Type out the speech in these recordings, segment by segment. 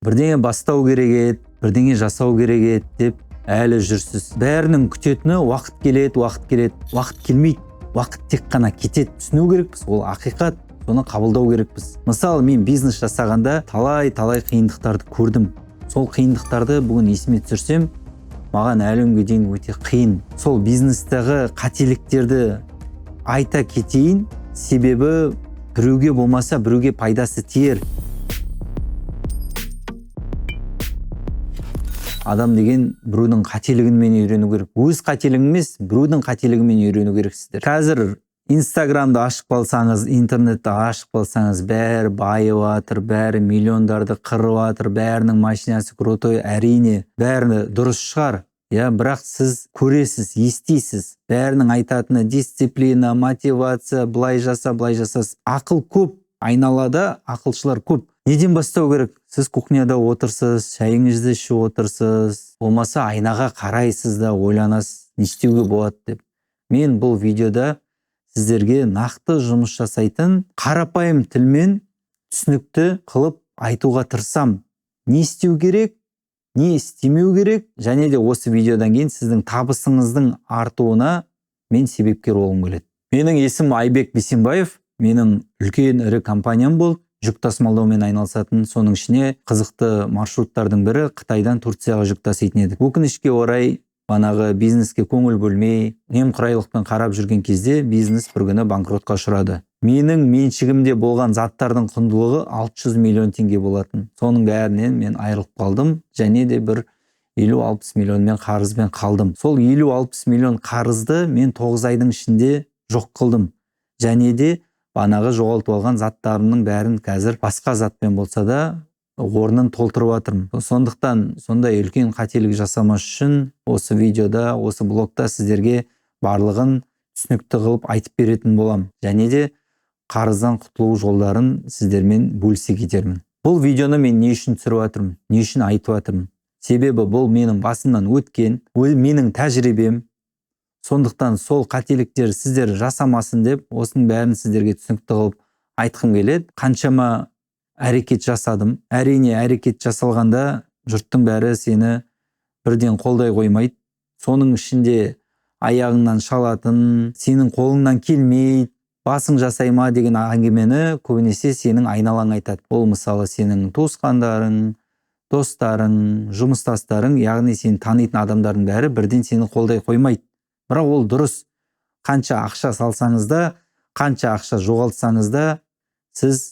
бірдеңе бастау керек еді, бірдеңе жасау керек еді деп әлі жүрсіз. Бәрінің күтетіні уақыт келеді, уақыт келмейді. Уақыт тек қана кетеді. Түсіну керекпіз, ол ақиқат. Соны қабылдау керекпіз. Мысалы, мен бизнес жасағанда талай қиындықтарды көрдім. Сол қиындықтарды бүгін есіме түсірсем, маған әлі күнге дейін өте қиын. Сол бизнестегі қателіктерді айта кетейін, себебі біреуге болмаса біреуге пайдасы тиер. Адам деген біреудің қателігімен үйрену керек. Өз қателігің емес, біреудің қателігімен үйрену керексіздер. Қазір Инстаграмды ашып қалсаңыз, интернетті ашып қалсаңыз, бәрі байып жатыр, бәрі миллиондарды қырып жатыр, бәрінің машинасы крутой, әрине, бәрі дұрыс шығар. Бірақ сіз көресіз, естисіз. Бәрінің айтатыны дисциплина, мотивация, былай жаса. Ақыл көп, айналада ақылшылар көп. Неден бастау керек? Сіз кухняда отырсыз, шайыңызды ішіп отырсыз, болмаса айнаға қарайсыз да ойланасыз, не істеуге болады деп. Мен бұл видеода сіздерге нақты жұмыс жасайтын қарапайым тілмен түсінікті қылып айтуға тырысам. Не істеу керек, не істемеу керек, және де осы видеодан кейін сіздің табысыңыздың артуына мен себепкер болғым келеді. Менің есімім Айбек Бейсенбаев, менің үлкен ірі компаниям болды. Жүк тасымалдаумен айналысатын, соның ішіне қызықты маршруттардың бірі Қытайдан Турцияға жүк таситын едік. Өкінішке орай, манағы бизнеске көңіл бөлмей, немқұрайлықпен қарап жүрген кезде бизнес бір күні банкротқа ұшырады. Менің меншігімде болған заттардың құндылығы 600 миллион теңге болатын. Соның бәрінен мен айырылып қалдым, және де бір 50-60 миллионмен қарызбен қалдым. Сол 50-60 миллион қарызды мен 9 айдың ішінде жоқ қылдым. Және де банағы жоғалтып алған заттарымның бәрін қазір басқа затпен болса да орнын толтырып жатырмын. Сондықтан сондай үлкен қателік жасамас үшін осы видеода, осы блогта сіздерге барлығын түсінікті қылып айтып беретін болам. Және де қарыздан құтылу жолдарын сіздермен бөлісе кетермін. Бұл видеоны мен не үшін түсіріп жатырмын, не үшін айтып жатырмын? Себебі бұл менің басымнан өткен, менің тәжірибем. Сондықтан сол қателіктер сіздер жасамасын деп, осының бәрін сіздерге түсінікті қылып айтқым келеді. Қаншама әрекет жасадым. Әрине, әрекет жасалғанда жұрттың бәрі сені бірден қолдай қоймайды. Соның ішінде аяғыңнан шалатын, сенің қолыңнан келмейді, басың жасайма деген әңгімені көбінесе сенің айналаң айтады. Ол мысалы сенің туысқандарың, достарың, жұмыстастарың, яғни сені танитын адамдардың бәрі бірден сені қолдай қоймайды. Бірақ ол дұрыс. Қанша ақша салсаңыз да, қанша ақша жоғалтсаңыз да, сіз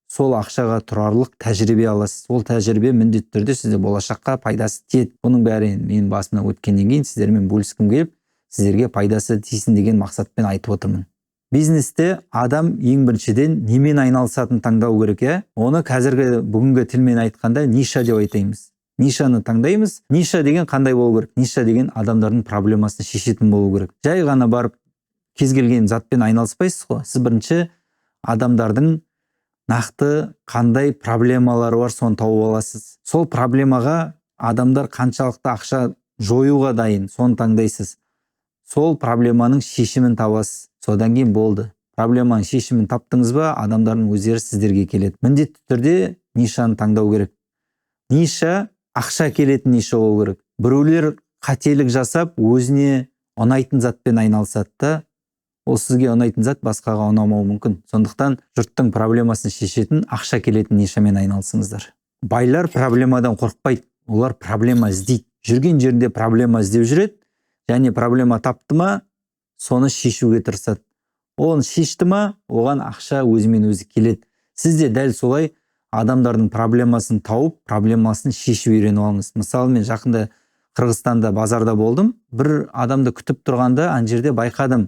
сол ақшаға тұрарлық тәжірибе аласыз. Ол тәжірибе міндетті түрде сізде болашаққа пайдасы тиеді. Бұның бәрі мен басына өткеннен кейін сіздермен бөліскім келіп, сіздерге пайдасы тисін деген мақсатпен айтып отырмын. Бизнесте адам ең біріншіден немен айналысатын таңдау керек, Оны қазіргі бүгінгі тілмен айтқанда ниша деп айтаймыз. Нишаны таңдаймыз. Ниша деген қандай болу керек? Ниша деген адамдардың проблемасын шешетін болу керек. Жай ғана барып кез келген затпен айналыспайсыз ғой. Сіз бірінші адамдардың нақты қандай проблемалары бар, соны тауып аласыз. Сол проблемаға адамдар қаншалықты ақша жоюға дайын, соны таңдайсыз. Сол проблеманың шешімін табасыз. Содан кейін болды. Проблеманың шешімін таптыңыз ба, адамдардың өздері сіздерге келеді. Міндетті түрде нишаны таңдау керек. Ниша ақша келетін ниша болу керек. Біреулер қателік жасап, өзіне ұнайтын затпен айналысады да, ол сізге ұнайтын зат басқаға ұнамауы мүмкін. Сондықтан жұрттың проблемасын шешетін ақша келетін нишамен айналысыңыздар. Байлар проблемадан қорықпайды, олар проблема іздейді. Жүрген жерінде проблема іздеп жүреді, және проблема тапты ма, соны шешуге тырысады. Оны шешті ма, оған ақша өзімен өзі келеді. Сіз де дәл солай адамдардың проблемасын тауып, проблемасын шешіп үйреніп алыңыз. Мысалы, мен жақында Қырғызстанда базарда болдым. Бір адамды күтіп тұрғанда, ана жерде байқадым.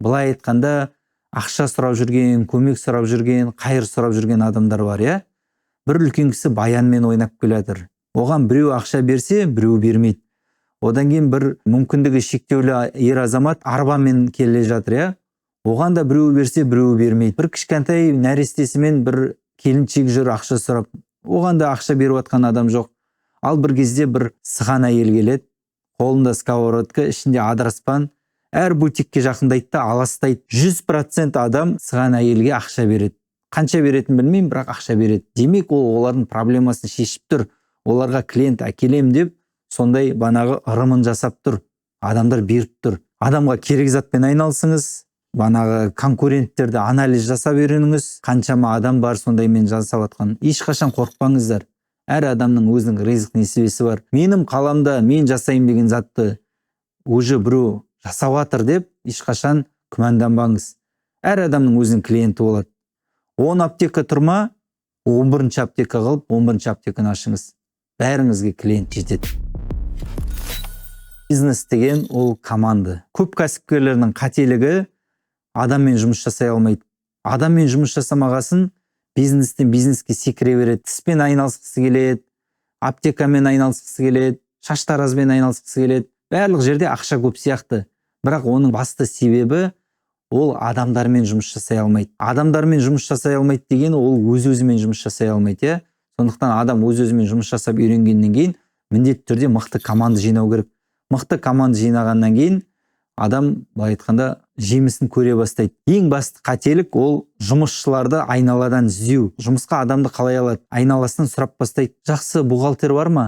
Былай айтқанда, ақша сұрап жүрген, көмек сұрап жүрген, қайыр сұрап жүрген адамдар бар, Бір үлкен кісі баянмен ойнап келе жатыр. Оған біреу ақша берсе, біреу бермейді. Одан кейін бір мүмкіндігі шектеулі ер азамат арбамен келе жатыр, Оған да біреу берсе, біреу бермейді. Бір кішкентай нәрестесімен бір келіншек жүр ақша сұрап, оған да ақша беріп жатқан адам жоқ. Ал бір кезде бір сыған әйел келеді, қолында сковородка, ішінде адыраспан, әр бутикке жақындайды да аластайды. 100% адам сыған әйелге ақша береді. Қанша беретінін білмеймін, бірақ ақша береді. Демек ол олардың проблемасын шешіп тұр. Оларға клиент әкелем деп сондай банағы ырымын жасап тұр. Адамдар беріп тұр. Адамға керек затпен айналысыңыз. Банағы конкуренттерді анализ жасап үйреніңіз. Қаншама адам бар сондаймен жасап жатқан. Ешқашан қорықпаңыздар. Әр адамның өзінің ризық несібесі бар. Менің қаламда мен жасайым деген затты уже біреу жасап жатыр деп ешқашан күмәнданбаңыз. Әр адамның өзінің клиенті болады. 10 аптека тұрма, 11-ші аптека қылып, 11-ші аптеканы ашыңыз. Бәріңізге клиент жетеді. Бизнес деген ол команда. Көп кәсіпкерлердің қателігі адаммен жұмыс жасай алмайды. Адаммен жұмыс жасамағасын бизнестен бизнеске секіре береді. Тіспен айналысқысы келеді, аптекамен айналысқысы келеді, шаштаразбен айналысқысы келеді. Барлық жерде ақша көп сияқты. Бірақ оның басты себебі ол адамдармен жұмыс жасай алмайды. Адамдармен жұмыс жасай алмайды деген ол өз-өзімен жұмыс жасай алмайды, иә? Сондықтан адам өз-өзімен жұмыс жасап үйренгеннен кейін міндетті түрде мықты команда жинау керек. Мықты команда жинағаннан кейін адам былай айтқанда жемісін көре бастайды. Ең басты қателік ол жұмысшыларды айналадан іздеу. Жұмысқа адамды қалай алады? Айналасынан сұрап бастайды. Жақсы бухгалтер бар ма?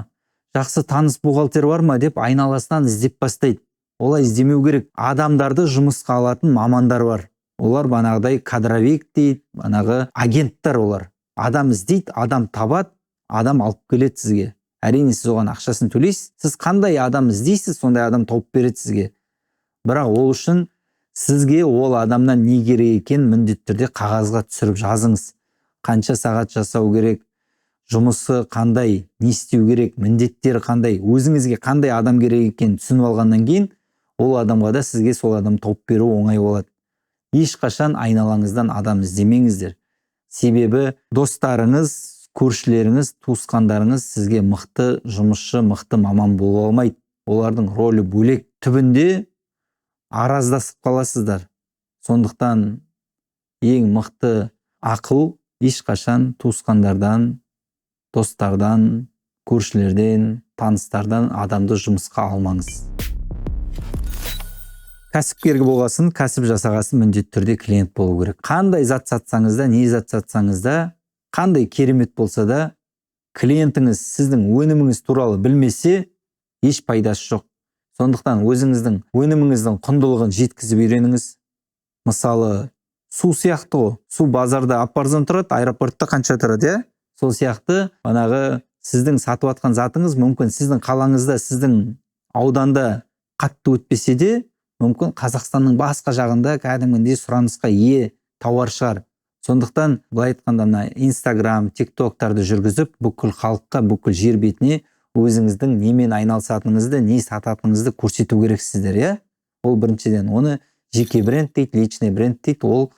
Жақсы таныс бухгалтер бар ма деп айналасынан іздеп бастайды. Олай іздемеу керек. Адамдарды жұмысқа алатын мамандар бар. Олар банағыдай кадровик дейді, банағы агенттер олар. Адам іздейді, адам табады, адам алып келеді сізге. Әрине сіз оған ақшасын төлейсіз. Сіз қандай адам іздейсіз, сондай адам тауып береді сізге. Бірақ ол үшін сізге ол адамнан не керек екен міндетті түрде қағазға түсіріп жазыңыз. Қанша сағат жасау керек, жұмысы қандай, не істеу керек, міндеттері қандай, өзіңізге қандай адам керек екен түсініп алғаннан кейін ол адамға да сізге сол адам тауып беру оңай болады. Ешқашан айналаңыздан адам іздемеңіздер. Себебі достарыңыз, көршілеріңіз, туысқандарыңыз сізге мықты жұмысшы, мықты маман бола алмайды. Олардың рөлі бөлек. Түбінде араздасып қаласыздар. Сондықтан ең мықты ақыл ешқашан туысқандардан, достардан, көршілерден, таныстардан адамды жұмысқа алмаңыз. Кәсіпкер болғасын, кәсіп жасағасын міндетті түрде клиент болу керек. Қандай зат сатсаңыз да, не зат сатсаңыз да, қандай керемет болса да, клиентіңіз сіздің өніміңіз туралы білмесе, еш пайдасы жоқ. Сондықтан өзіңіздің өніміңіздің құндылығын жеткізіп үйреніңіз. Мысалы, су сияқты ғой. Су базарда апарзан тұрады, аэропортта қанша тұрады, иә? Сол сияқты, банағы сіздің сатып атқан затыңыз мүмкін сіздің қалаңызда, сіздің ауданда қатты өтпесе де, мүмкін Қазақстанның басқа жағында кәдімгідей сұранысқа ие тауар шығар. Сондықтан былай айтқанда Instagram, TikTok-тарды жүргізіп, бүкіл халыққа, бүкіл жер бетіне өзіңіздің немен айналысатыныңызды, не сататыныңызды көрсету керексіздер, иә? Ол біріншіден, оны жеке бренд дейді, личный бренд дейді, ол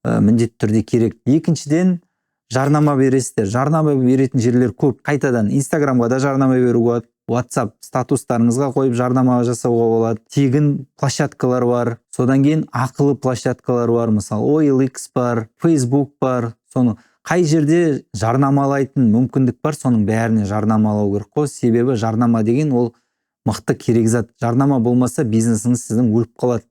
міндетті түрде керек. Екіншіден, жарнама бересіздер. Жарнама беретін жерлер көп. Қайтадан Instagram-ға да жарнама беруге болады. WhatsApp статустарыңызға қойып жарнама жасауға болады. Тегін площадкалар бар. Содан кейін ақылы площадкалар бар. Мысалы, OLX бар, Facebook бар. Соны қай жерде жарнамалайтын мүмкіндік бар, соның бәріне жарнамалау керек қой. Себебі жарнама деген ол мықты керек зат. Жарнама болмаса бизнесіңіз сіздің өліп қалады.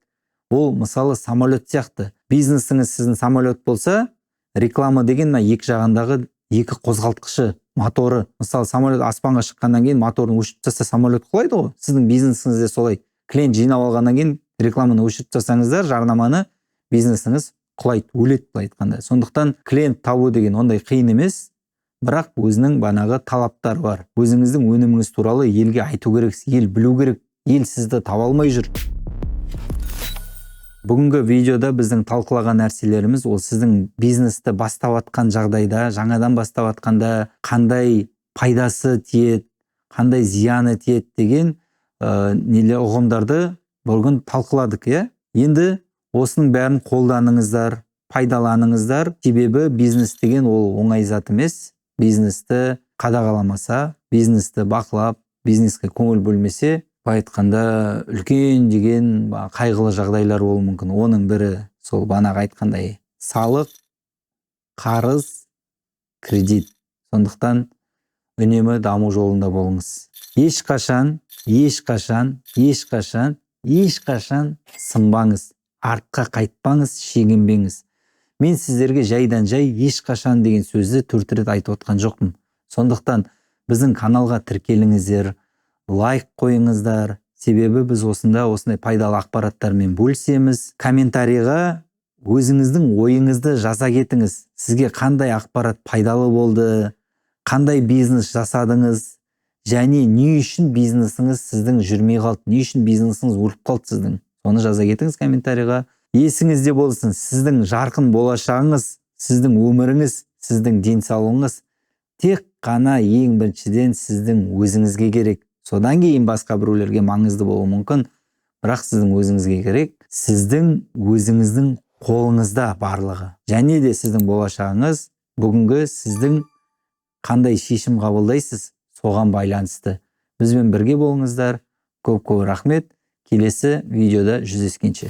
Ол мысалы самолет сияқты. Бизнесіңіз сіздің самолет болса, реклама деген екі жағындағы екі қозғалтқышы, моторы. Мысалы, самолет аспанға шыққаннан кейін моторын өшіріп тастаса самолет құлайды ғой. Сіздің бизнесіңіз де солай. Клиент жинап алғаннан кейін рекламаны өшіріп тастасаңыздар, жарнаманы, бизнесіңіз құлайды, өледі былай айтқанда. Сондықтан клиент табу деген ондай қиын емес, бірақ өзінің банағы талаптары бар. Өзіңіздің өніміңіз туралы елге айту керексіз, ел білу керек. Ел сізді таба алмай жүр. Бүгінгі видеода біздің талқылаған нәрселеріміз ол сіздің бизнесті бастап атқан жағдайда, жаңадан бастап атқанда қандай пайдасы тиеді, қандай зияны тиеді деген ұғымдарды бүгін талқыладық, иә? Енді осының бәрін қолданыңыздар, пайдаланыңыздар. Себебі бизнес деген ол оңай зат емес. Бизнесті қадағаламаса, бизнесті бақылап, бизнеске көңіл бөлмесе, айтқанда үлкен деген қайғылы жағдайлар болуы мүмкін. Оның бірі сол банағы айтқандай салық, қарыз, кредит. Сондықтан үнемі даму жолында болыңыз. Ешқашан сынбаңыз, артқа қайтпаңыз, шегінбеңіз. Мен сіздерге жайдан жай ешқашан деген сөзді 4 рет айтып отқан жоқпын. Сондықтан біздің каналға тіркеліңіздер, лайк қойыңыздар. Себебі біз осындай пайдалы ақпараттармен бөлісеміз. Комментарийға өзіңіздің ойыңызды жаза кетіңіз. Сізге қандай ақпарат пайдалы болды, қандай бизнес жасадыңыз, және не үшін бизнесіңіз сіздің жүрмей қалды, не үшін бизнесіңіз өліп қалды сіздің. Соны жаза кетіңіз комментарийға. Есіңізде болсын, сіздің жарқын болашағыңыз, сіздің өміріңіз, сіздің денсаулығыңыз тек қана ең біріншіден сіздің өзіңізге керек. Содан кейін басқа біреулерге маңызды болуы мүмкін, бірақ сіздің өзіңізге керек. Сіздің өзіңіздің қолыңызда барлығы. Және де сіздің болашағыңыз бүгінгі сіздің қандай шешім қабылдайсыз, соған байланысты. Бізбен бірге болыңыздар. Көп рахмет. Келесі видеода жүздескенше.